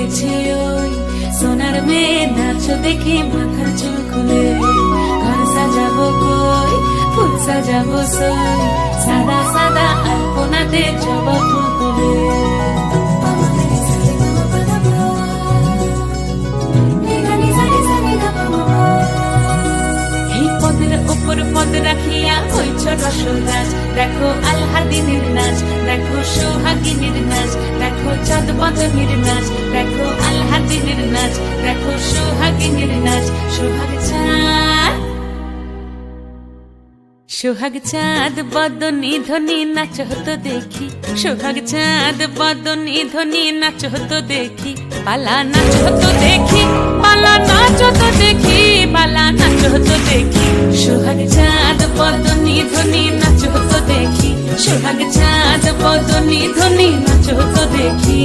লেগেছে ওই সোনার মেয়ে নাচ দেখে মাথার চুল খুলে ঘর সাজাবো কই ফুল সাজাবো সই সাদা সাদা আলপনাতে জবা ফুল তুলে উপর পদ রাখিয়া হইছ রসরাজ দেখো আলহাদিনের নাচ দেখো সোহাগিনীর নাচ দেখো চাঁদ বদনীর নাচ দেখো আলহাদিনের নাচ দেখো সোহাগিনীর নাচ সোহাগ চাঁদ বদনী ধ্বনি নাচ হতো দেখি সোহাগ চাঁদ বদনী ধ্বনি নাচ হতো দেখি পালা নাচ হতো দেখি পালা নাচ হতো দেখি পালা নাচ হতো দেখি সোহাগ চাঁদ বদনী ধ্বনি নাচ হতো দেখি সোহাগ চাঁদ বদনী ধ্বনি নাচ হতো দেখি।